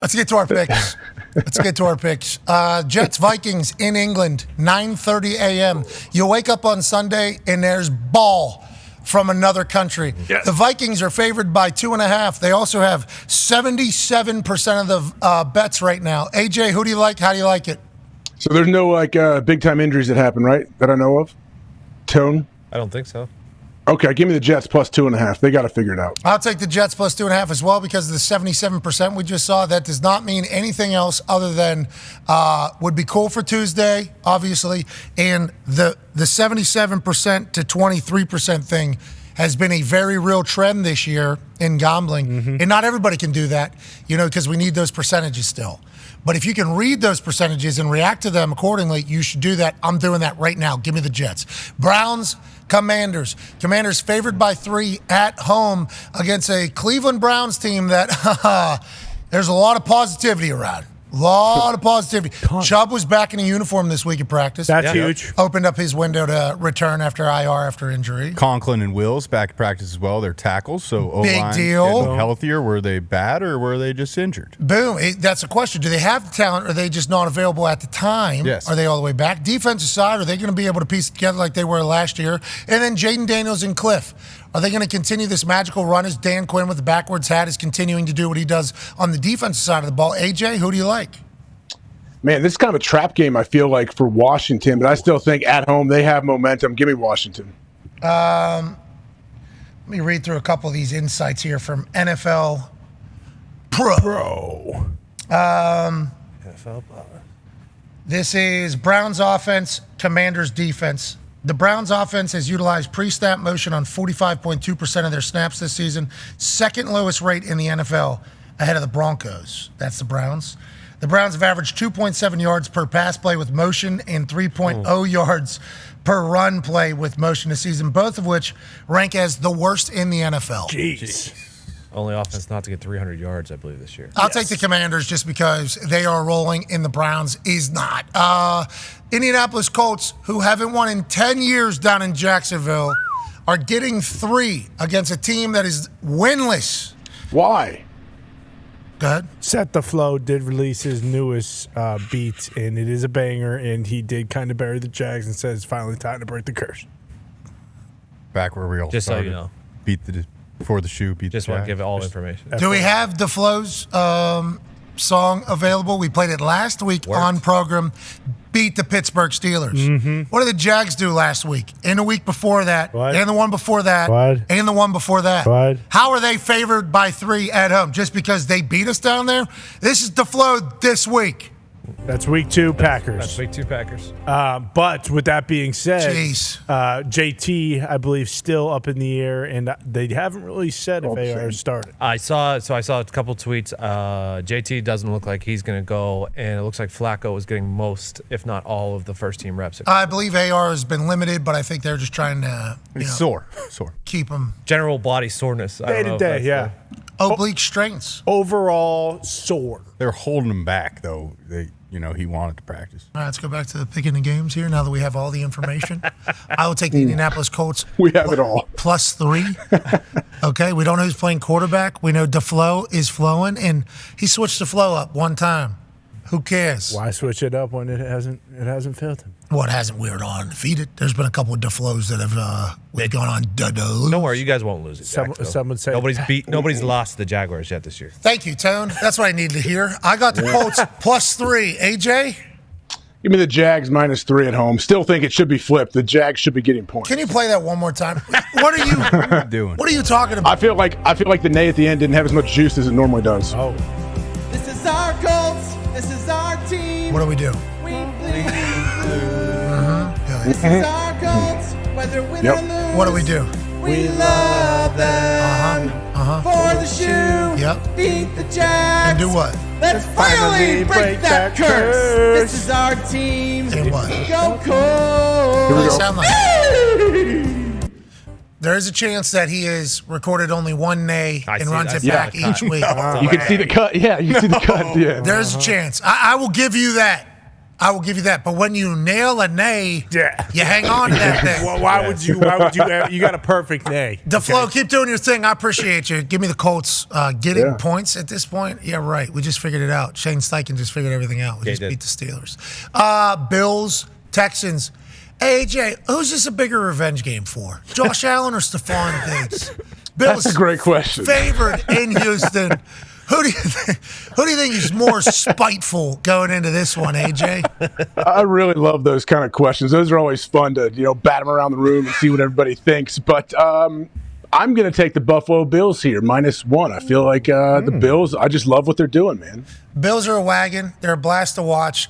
Let's get to our picks. Jets, Vikings in England, 9:30 a.m. You wake up on Sunday and there's ball from another country. Yes. The Vikings are favored by 2.5. They also have 77% of the bets right now. AJ, who do you like? How do you like it? So there's no big-time injuries that happen, right, that I know of? Tone? I don't think so. Okay, give me the Jets plus 2.5. They got to figure it out. I'll take the Jets plus 2.5 as well because of the 77% we just saw. That does not mean anything else other than would be cool for Tuesday, obviously. And the 77% to 23% thing has been a very real trend this year in gambling. Mm-hmm. And not everybody can do that, because we need those percentages still. But if you can read those percentages and react to them accordingly, you should do that. I'm doing that right now. Give me the Jets. Browns, Commanders. Commanders favored by 3 at home against a Cleveland Browns team that there's a lot of positivity around. A lot of positivity. Chubb was back in a uniform this week at practice. That's huge. Opened up his window to return after IR after injury. Conklin and Wills back at practice as well. They're tackles, so O-line Big deal. getting healthier. Were they bad or were they just injured? Boom. That's a question. Do they have the talent or are they just not available at the time? Yes. Are they all the way back? Defensive side, are they going to be able to piece it together like they were last year? And then Jaden Daniels and Cliff. Are they going to continue this magical run as Dan Quinn with the backwards hat is continuing to do what he does on the defensive side of the ball? AJ, who do you like? Man, this is kind of a trap game, I feel like, for Washington, but I still think at home they have momentum. Give me Washington. Let me read through a couple of these insights here from NFL Pro. NFL Pro. This is Browns offense, Commanders defense. The Browns offense has utilized pre-snap motion on 45.2% of their snaps this season, second lowest rate in the NFL, ahead of the Broncos. That's the Browns. The Browns have averaged 2.7 yards per pass play with motion and 3.0 yards per run play with motion this season, both of which rank as the worst in the NFL. Jeez. Only offense not to get 300 yards, I believe, this year. I'll take the Commanders just because they are rolling and the Browns is not. Indianapolis Colts, who haven't won in 10 years down in Jacksonville, are getting 3 against a team that is winless. Why? Go ahead. Set the Flow did release his newest beat, and it is a banger, and he did kind of bury the Jags and says it's finally time to break the curse. Back where we all Just started. so you know. Before the shoe, beat Just the want to Jags. give all information. Do we have DeFlo's song available? We played it last week on program. Beat the Pittsburgh Steelers. Mm-hmm. What did the Jags do last week? And the week before that? What? And the one before that? What? And the one before that? What? How are they favored by 3 at home? Just because they beat us down there? This is DeFlo this week. That's week 2 Packers. That's week 2 Packers. But with that being said, Jeez. JT, I believe, still up in the air, and they haven't really said if AR started. I saw a couple tweets. JT doesn't look like he's going to go, and it looks like Flacco is getting most, if not all, of the first-team reps. I believe AR has been limited, but I think they're just trying to He's sore. keep him. General body soreness. Day to day, yeah. Oblique strains. Overall sore. They're holding him back, though. He wanted to practice. All right, let's go back to the picking the games here now that we have all the information. I will take the Indianapolis Colts. We have it all. Plus 3. Okay, we don't know who's playing quarterback. We know DeFlo is flowing, and he switched the flow up one time. Who cares? Why switch it up when it hasn't failed him? What hasn't we were on defeated? There's been a couple of DeFlos that have we've gone on. Don't worry, you guys won't lose it. Some would say nobody's lost the Jaguars yet this year. Thank you, Tone. That's what I needed to hear. I got the Colts plus 3. AJ? Give me the Jags minus 3 at home. Still think it should be flipped. The Jags should be getting points. Can you play that one more time? What are you doing? What are you talking about? I feel like the nay at the end didn't have as much juice as it normally does. Oh. This is our Colts. This is our team. What do we do? We bleed. This is our Colts. Whether win or lose. What do we do? We love them. For the shoe. Yep. Beat the Jags. And do what? Let's finally break that curse. This is our team. And what? Go Colts. What does it sound like? There is a chance that he has recorded only one nay and runs it back each week. You can see the cut. Yeah, you see the cut. Yeah. There's a chance. I will give you that. I will give you that. But when you nail a nay, you hang on to that thing. Well, why would you? You got a perfect nay. DeFlo, keep doing your thing. I appreciate you. Give me the Colts getting points at this point. Yeah, right. We just figured it out. Shane Steichen just figured everything out. We just beat the Steelers. Bills, Texans. Hey, AJ, who's this a bigger revenge game for? Josh Allen or Stephon Diggs? Bills, That's a great question. Favored in Houston. Who do you think is more spiteful going into this one, AJ? I really love those kind of questions. Those are always fun to bat them around the room and see what everybody thinks. But I'm going to take the Buffalo Bills here, -1. I feel like the Bills. I just love what they're doing, man. Bills are a wagon. They're a blast to watch.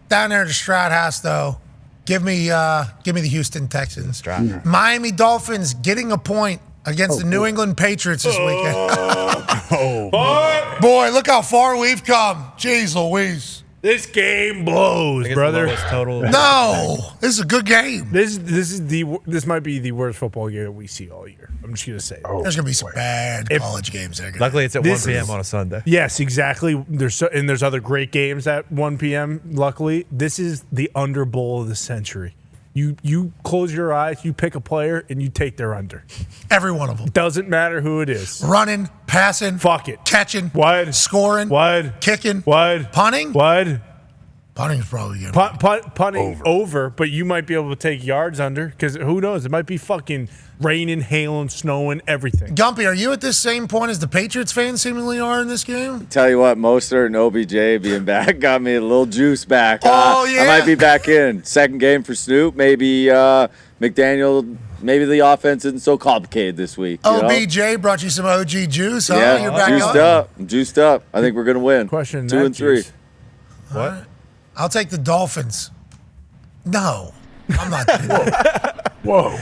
Down there at the Stroud House, though, give me the Houston Texans. Miami Dolphins getting a point against the New England Patriots this weekend. Boy, look how far we've come. Jeez Louise. This game blows, brother. No, this is a good game. This might be the worst football game that we see all year. I'm just gonna say. There's gonna be some bad college games there. Luckily, it's at 1 p.m. on a Sunday. Yes, exactly. There's other great games at 1 p.m. Luckily, this is the under bowl of the century. You close your eyes, you pick a player, and you take their under. Every one of them. Doesn't matter who it is. Running, passing, fuck it, catching, what, scoring, what, kicking, what, punting, what. Punting is probably good. Punting over, but you might be able to take yards under because who knows? It might be fucking raining, hailing, snowing, everything. Gumpy, are you at this same point as the Patriots fans seemingly are in this game? Tell you what, Mostert and OBJ being back got me a little juice back. Oh, yeah. I might be back in. Second game for Snoop. Maybe McDaniel. Maybe the offense isn't so complicated this week. OBJ brought you some OG juice, huh? Yeah, You're back juiced up. I'm juiced up. I think we're going to win. Question 2 and 3. What? Right. I'll take the Dolphins. No, I'm not doing that. Whoa.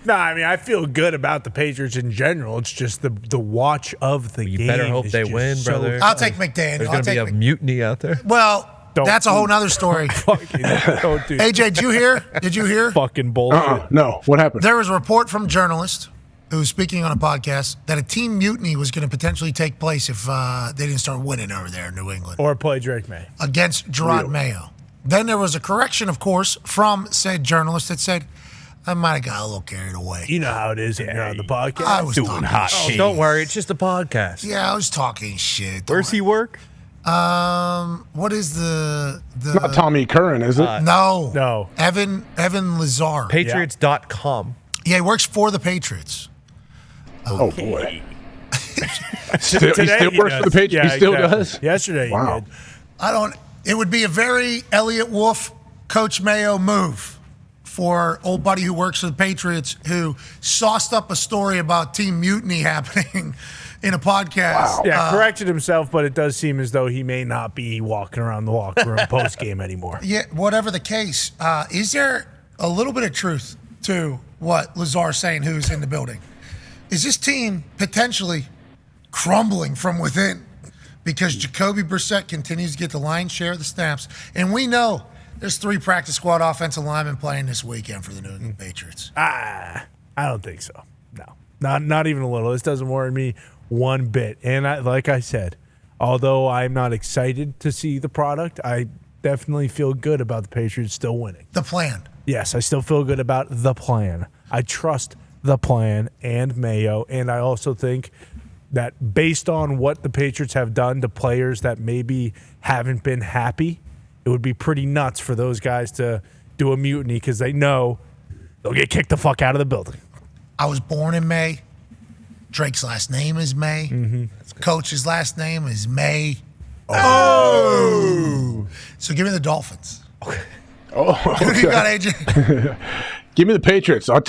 No, I mean, I feel good about the Patriots in general. It's just the watch of the game. You better hope is they just win, so brother. I'll take McDaniel. There's going to be a mutiny out there. Well, that's a whole nother story. Fucking don't do AJ, did you hear? Did you hear? fucking bullshit. No. What happened? There was a report from a journalist who was speaking on a podcast that a team mutiny was going to potentially take place if they didn't start winning over there in New England. Or play Drake May. Against Gerard Mayo. Then there was a correction, of course, from said journalist that said, I might have got a little carried away. You know how it is when you're on the podcast. I was doing talking hot shit. shit. Don't worry, it's just a podcast. Yeah, I was talking shit. Where's he work? What is the Not Tommy Curran, is it? No. Evan Lazar. Patriots.com. Yeah, he works for the Patriots. Oh, boy. he still Today he works for the does. Patriots. Yeah, he still exactly. does? Yesterday Wow. he did. It would be a very Elliott Wolf, Coach Mayo move for old buddy who works for the Patriots who sauced up a story about team mutiny happening in a podcast. Wow. Yeah, corrected himself, but it does seem as though he may not be walking around the locker room post game anymore. Yeah, whatever the case, is there a little bit of truth to what Lazar's saying, who's in the building? Is this team potentially crumbling from within because Jacoby Brissett continues to get the lion's share of the snaps? And we know there's 3 practice squad offensive linemen playing this weekend for the New England Patriots. I don't think so. No, not even a little. This doesn't worry me one bit. And like I said, although I'm not excited to see the product, I definitely feel good about the Patriots still winning. The plan. Yes, I still feel good about the plan. I trust the plan and Mayo, and I also think that based on what the Patriots have done to players that maybe haven't been happy, it would be pretty nuts for those guys to do a mutiny because they know they'll get kicked the fuck out of the building. I was born in May. Drake's last name is May. Mm-hmm. Coach's last name is May. Oh! So give me the Dolphins. Oh, Who do you got, AJ? Give me the Patriots. I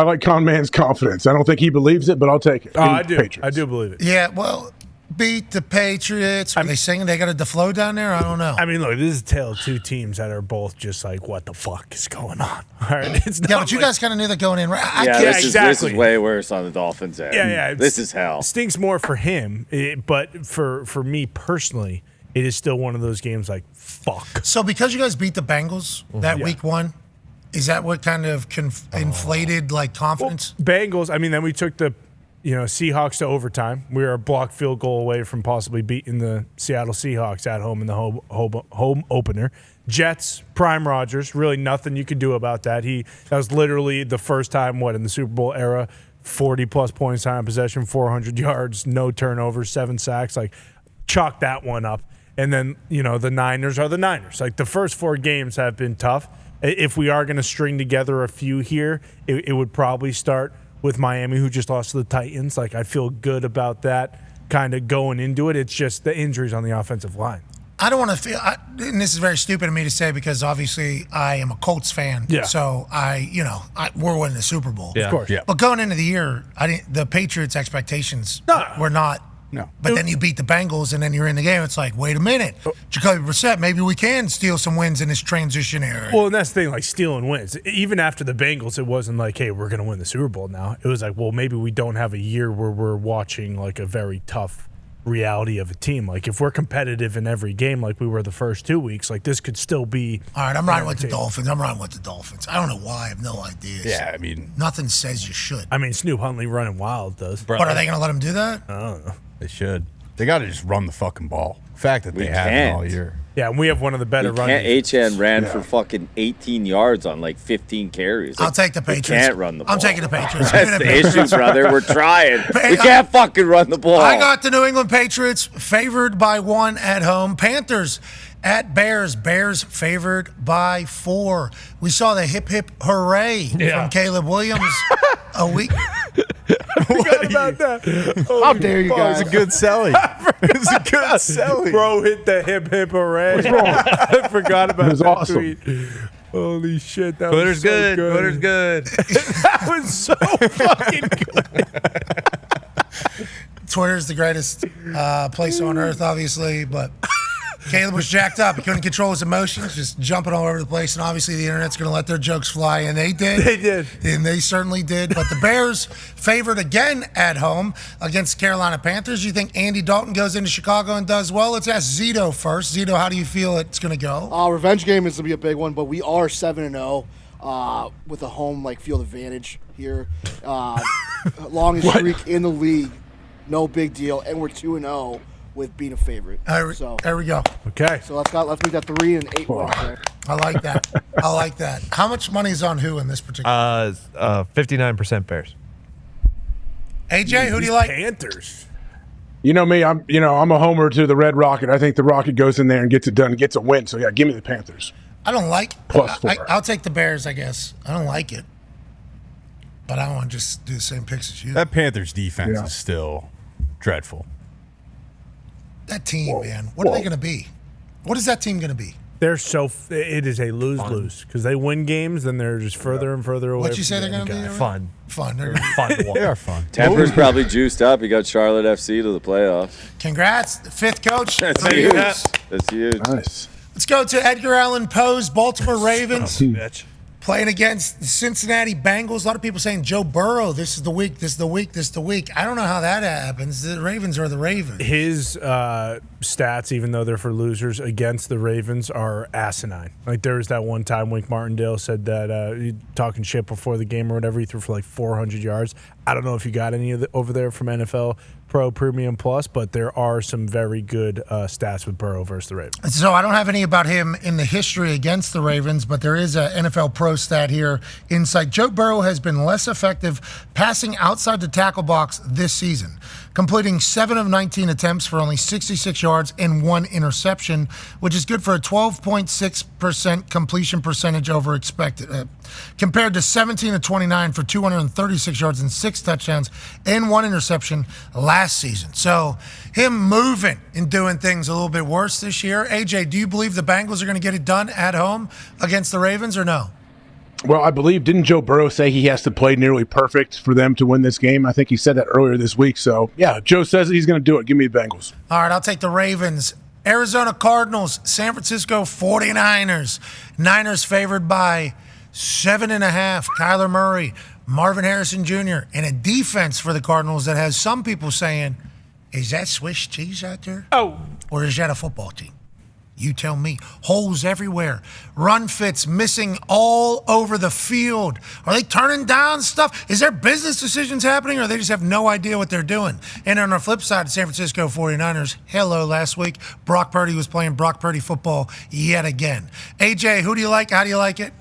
like Con Man's confidence. I don't think he believes it, but I'll take it. Oh, I do. Patriots. I do believe it. Yeah, well, beat the Patriots. Are they singing they got a DeFlo down there? I don't know. I mean, look, this is a tale of two teams that are both just like, what the fuck is going on? All right, it's not yeah, but you guys kind of knew that going in, right? This exactly. is way worse on the Dolphins' end. Yeah. This is hell. It stinks more for him, but for me personally, it is still one of those games like, fuck. So because you guys beat the Bengals that week 1, is that what kind of inflated like confidence? Well, Bengals, I mean, then we took the Seahawks to overtime. We are a blocked field goal away from possibly beating the Seattle Seahawks at home in the home opener. Jets, Prime Rodgers, really nothing you could do about that. That was literally the first time, in the Super Bowl era, 40-plus points time of possession, 400 yards, no turnovers, 7 sacks. Chalk that one up. And then, the Niners are the Niners. The first 4 games have been tough. If we are going to string together a few here, it would probably start with Miami, who just lost to the Titans. I feel good about that kind of going into it. It's just the injuries on the offensive line. I don't want to feel, and this is very stupid of me to say because obviously I am a Colts fan. Yeah. So we're winning the Super Bowl. Yeah. Of course. Yeah. But going into the year, the Patriots' expectations were not. No. But then you beat the Bengals, and then you're in the game. It's wait a minute. Jacoby Brissett, maybe we can steal some wins in this transition era. Well, and that's the thing, stealing wins. Even after the Bengals, it wasn't hey, we're going to win the Super Bowl now. It was maybe we don't have a year where we're watching a very tough reality of a team. If we're competitive in every game like we were the first 2 weeks, this could still be. All right, I'm riding with the Dolphins. I don't know why. I have no idea. Yeah, I mean, Nothing says you should. Snoop Huntley running wild does. But are they going to let him do that? I don't know. they should. They got to just run the fucking ball. The fact that they haven't can't. all year. Yeah, and we have one of the better running. HN ran for fucking 18 yards on 15 carries. I'll take the Patriots. We can't run the ball. I'm taking the Patriots. That's the issue, brother. We're trying. We can't fucking run the ball. I got the New England Patriots favored by 1 at home. Panthers at Bears. Bears favored by 4. We saw the hip hip hooray from Caleb Williams a week. I forgot about that. How dare you guys? It's a good selling. It's a good selling. Bro hit the hip hip hooray. I forgot about It was that awesome. tweet. Holy shit, that Twitter's was so good. good. Twitter's good. That was so fucking good. Twitter's the greatest place on earth, obviously, but Caleb was jacked up. He couldn't control his emotions, just jumping all over the place. And obviously, the internet's going to let their jokes fly, and they did. They did. And they certainly did. But the Bears favored again at home against Carolina Panthers. You think Andy Dalton goes into Chicago and does well? Let's ask Zito first. Zito, how do you feel it's going to go? Revenge game is going to be a big one, but we are 7-0 with a home field advantage here. Longest streak in the league, no big deal, and we're 2-0 with being a favorite. There we go. Okay. So let's make that 3 and 8 wins there. I like that. I like that. How much money is on who in this particular? 59% Bears. AJ, who do you like? Panthers. You know me, I'm a homer to the Red Rocket. I think the Rocket goes in there and gets it done, and gets a win. So yeah, give me the Panthers. I don't like. +4. I'll take the Bears, I guess. I don't like it, but I don't want to just do the same picks as you. That Panthers defense Yeah. is still dreadful. That team, man. What are they going to be? What is that team going to be? They're it is a lose-lose because they win games, then they're just further and further away. What'd you say they're going to be? Fun. Fun. Fun to watch. They are fun. Temper's probably juiced up. He got Charlotte FC to the playoffs. Congrats, the 5th coach. That's for huge. you. That's huge. Nice. Let's go to Edgar Allan Poe's Baltimore Ravens Bitch. playing against the Cincinnati Bengals. A lot of people saying Joe Burrow, this is the week, this is the week, this is the week. I don't know how that happens. The Ravens are the Ravens. His stats, even though they're for losers, against the Ravens are asinine. There was that one time Wink Martindale said that talking shit before the game or whatever, he threw for 400 yards. I don't know if you got any of over there from NFL Pro Premium Plus, but there are some very good stats with Burrow versus the Ravens. So I don't have any about him in the history against the Ravens, but there is a NFL Pro stat here. Insight: Joe Burrow has been less effective passing outside the tackle box this season, completing 7 of 19 attempts for only 66 yards and 1 interception, which is good for a 12.6% completion percentage over expected, compared to 17 of 29 for 236 yards and 6 touchdowns and 1 interception last season. So him moving and doing things a little bit worse this year. AJ, do you believe the Bengals are going to get it done at home against the Ravens or no? Well, I believe, didn't Joe Burrow say he has to play nearly perfect for them to win this game? I think he said that earlier this week. So, yeah, Joe says he's going to do it. Give me the Bengals. All right, I'll take the Ravens. Arizona Cardinals, San Francisco 49ers. Niners favored by 7.5. Kyler Murray, Marvin Harrison Jr., and a defense for the Cardinals that has some people saying, is that Swiss cheese out there? Oh. Or is that a football team? You tell me. Holes everywhere. Run fits missing all over the field. Are they turning down stuff? Is there business decisions happening, or they just have no idea what they're doing? And on the flip side, the San Francisco 49ers, hello, last week, Brock Purdy was playing Brock Purdy football yet again. AJ, who do you like? How do you like it?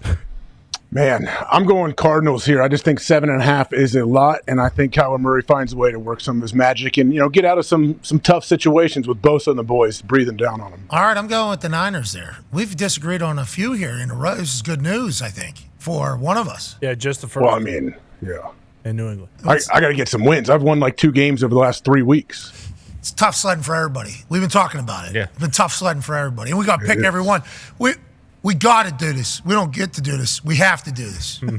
Man, I'm going Cardinals here. I just think 7.5 is a lot, and I think Kyler Murray finds a way to work some of his magic and get out of some tough situations with Bosa and the boys breathing down on him. All right, I'm going with the Niners there. We've disagreed on a few here in a row. This is good news, I think, for one of us. Yeah, just the first. Well, I mean, yeah. In New England. I got to get some wins. I've won like 2 games over the last 3 weeks. It's tough sledding for everybody. We've been talking about it. Yeah. It's been tough sledding for everybody, and we got to pick every one. We got to do this. We don't get to do this. We have to do this. Is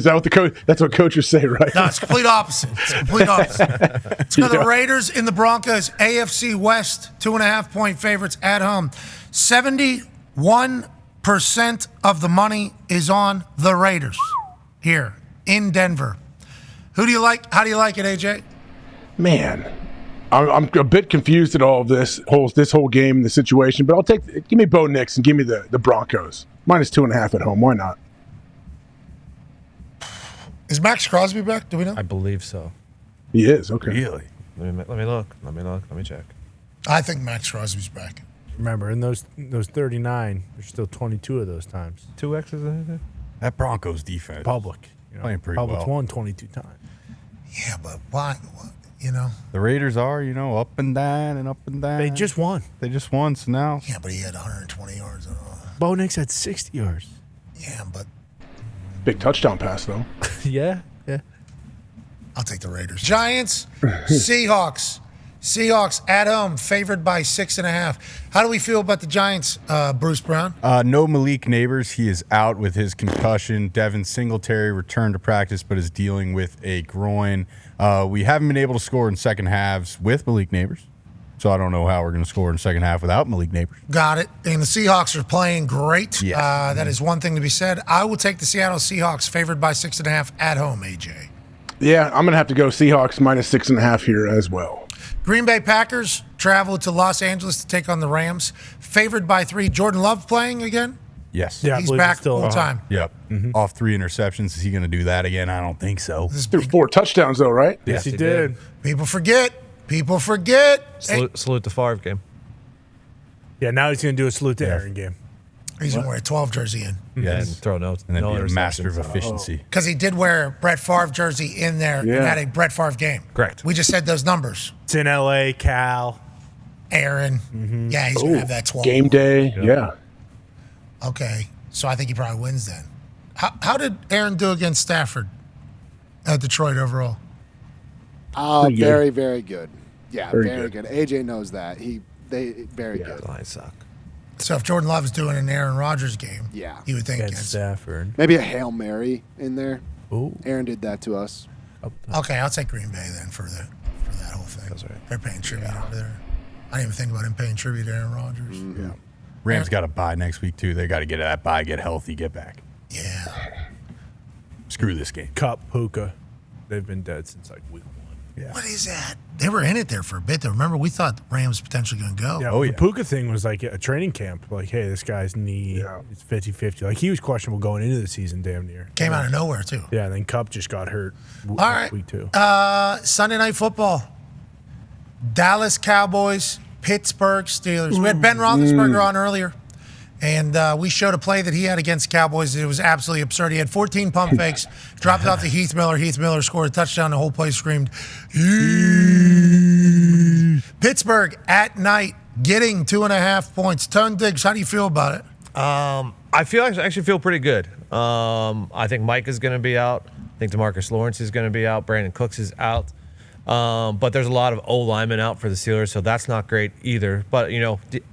that what the coach? That's what coaches say, right? No, it's complete opposite. It's complete opposite. Let's go to the Raiders in the Broncos. AFC West, 2.5-point favorites at home. 71% of the money is on the Raiders here in Denver. Who do you like? How do you like it, AJ? Man, I'm a bit confused at all of this whole game, the situation, but give me Bo Nix and give me the Broncos. -2.5 at home. Why not? Is Max Crosby back? Do we know? I believe so. He is, okay. Really? Let me look. Let me check. I think Max Crosby's back. Remember, in those 39, there's still 22 of those times. 2 X's in there? That Broncos defense. Public. Playing pretty Public's well. won 22 times. Yeah, but why? The Raiders are, up and down and up and down. They just won. They just won, so now. Yeah, but he had 120 yards. Bo Nix had 60 yards. Yeah, but Big touchdown pass, though. Yeah. I'll take the Raiders. Giants, Seahawks. Seahawks at home, favored by 6.5. How do we feel about the Giants, Bruce Brown? No Malik Neighbors. He is out with his concussion. Devin Singletary returned to practice but is dealing with a groin. We haven't been able to score in second halves with Malik Neighbors, so I don't know how we're going to score in second half without Malik Neighbors. Got it. And the Seahawks are playing great. Yes. That is one thing to be said. I will take the Seattle Seahawks, favored by 6.5 at home, AJ. Yeah, I'm going to have to go Seahawks -6.5 here as well. Green Bay Packers travel to Los Angeles to take on the Rams, favored by 3. Jordan Love playing again? Yes. Yeah, I He's believe back it's still full time. Yep. Off 3 interceptions. Is he going to do that again? I don't think so. Threw 4 touchdowns, though, right? Yes, he he did. People forget. Hey, Salute the Favre game. Yeah, now he's going to do a salute to Aaron game. he's going to wear a 12 jersey in. Yeah, and throw notes. And then no be a master of interceptions. efficiency. Because he did wear a Brett Favre jersey in there and Yeah. had a Brett Favre game. Correct. We just said those numbers. It's in L.A., Cal. Aaron. Yeah, he's going to have that 12. Game day, yeah. Okay, so I think he probably wins then. How did Aaron do against Stafford at Detroit overall? Pretty good. Very, very good. Yeah, Very very good. good. AJ knows that. Very good. The Lions suck. So if Jordan Love is doing an Aaron Rodgers game, Yeah. you would think Against against. Stafford. Maybe a Hail Mary in there. Ooh. Aaron did that to us. Okay, I'll take Green Bay then for that whole thing. That's right. They're paying tribute over there. I didn't even think about him paying tribute to Aaron Rodgers. Yeah. Rams got a bye next week, too. They got to get that bye, get healthy, get back. Yeah. Screw this game. Cup, Puka. They've been dead since like week 1. Yeah. What is that? They were in it there for a bit, though. Remember, we thought the Rams potentially going to go. Yeah, the Puka thing was like a training camp. Like, hey, this guy's knee is 50-50. Like, he was questionable going into the season damn near. Came out of nowhere, too. Yeah, and then Cup just got hurt All right. week 2. Sunday Night Football. Dallas Cowboys, Pittsburgh Steelers. We had Ben Roethlisberger on earlier, and we showed a play that he had against the Cowboys. It was absolutely absurd. He had 14 pump fakes, dropped it off to Heath Miller. Heath Miller scored a touchdown. The whole place screamed, "Yee!" Pittsburgh at night getting 2.5 points. Tone Diggs, how do you feel about it? I actually feel pretty good. I think Mike is going to be out. I think DeMarcus Lawrence is going to be out. Brandon Cooks is out. But there's a lot of O linemen out for the Steelers, so that's not great either. But,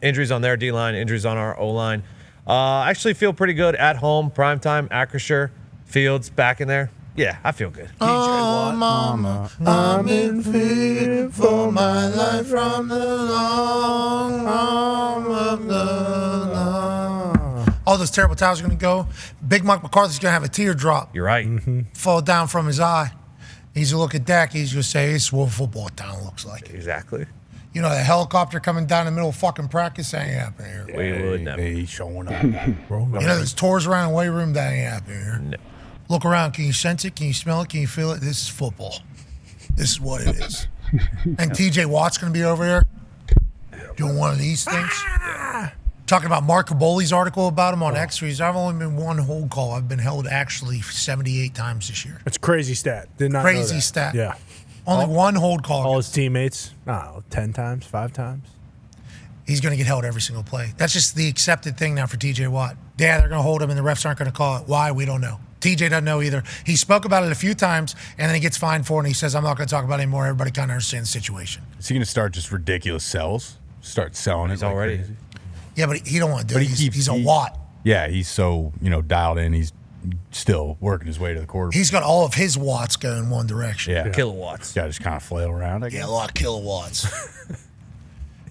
injuries on their D-line, injuries on our O-line. I actually feel pretty good at home, primetime, Acrisure, Fields back in there. Yeah, I feel good. Oh, mama, I'm in fear for my life from the long arm of the law. All those terrible towels are going to go. Big Mike McCarthy's going to have a teardrop You're right. fall down from his eye. He's going to look at Dak. He's going to say, it's what football town looks like. Exactly. You know, the helicopter coming down the middle of fucking practice, that ain't happening here. We would never. They showing up. You know, there's tours around the weight room, that ain't happening here. No. Look around. Can you sense it? Can you smell it? Can you feel it? This is football. This is what it is. And TJ Watt's going to be over here doing one of these things. Talking about Mark Caboli's article about him on X. I've only been one hold call. I've been held actually 78 times this year. It's a crazy stat. Did not know Crazy that. stat. Yeah. Only one hold call. All his teammates, 10 times, 5 times. He's going to get held every single play. That's just the accepted thing now for TJ Watt. Yeah, they're going to hold him and the refs aren't going to call it. Why? We don't know. TJ doesn't know either. He spoke about it a few times and then he gets fined for it and he says, I'm not going to talk about it anymore. Everybody kind of understands the situation. Is he going to start just ridiculous sells? Start selling it like already. crazy? Yeah, but he don't want to do But it. He's a Watt. Yeah, he's so dialed in. He's still working his way to the quarterback. He's got all of his watts going one direction. Yeah, Kilowatts. got to just kind of flail around. I guess. Yeah, a lot of kilowatts.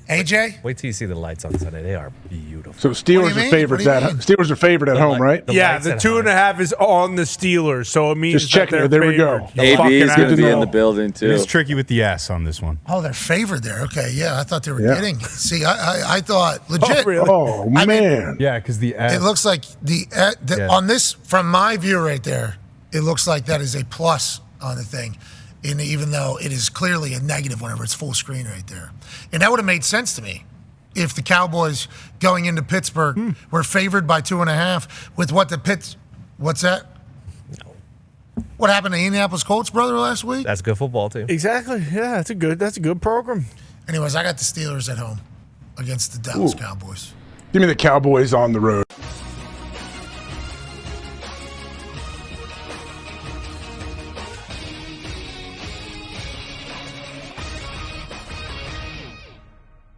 AJ? Wait till you see the lights on Sunday. They are beautiful. So What Steelers do you are mean? favorites What do you at mean? Steelers are favored at home, right? The Yeah, lights the at 2.5 is on the Steelers, so it means Just that checking they're it. There we go. favored. You AB fucking is going to be know. in the building, It too. is tricky with the S on this one. Oh, they're favored there. Okay, yeah, I thought they were Yeah. getting it. See, I thought legit. really? Oh, I mean, man. Yeah, because the S. It looks like Yeah. on this, from my view right there, it looks like that is a plus on the thing, and even though it is clearly a negative whenever it's full screen right there. And that would have made sense to me if the Cowboys going into Pittsburgh were favored by 2.5 with what what's that? What happened to the Indianapolis Colts, brother, last week? That's a good football team. Exactly. Yeah, that's a good program. Anyways, I got the Steelers at home against the Dallas Cowboys. Give me the Cowboys on the road.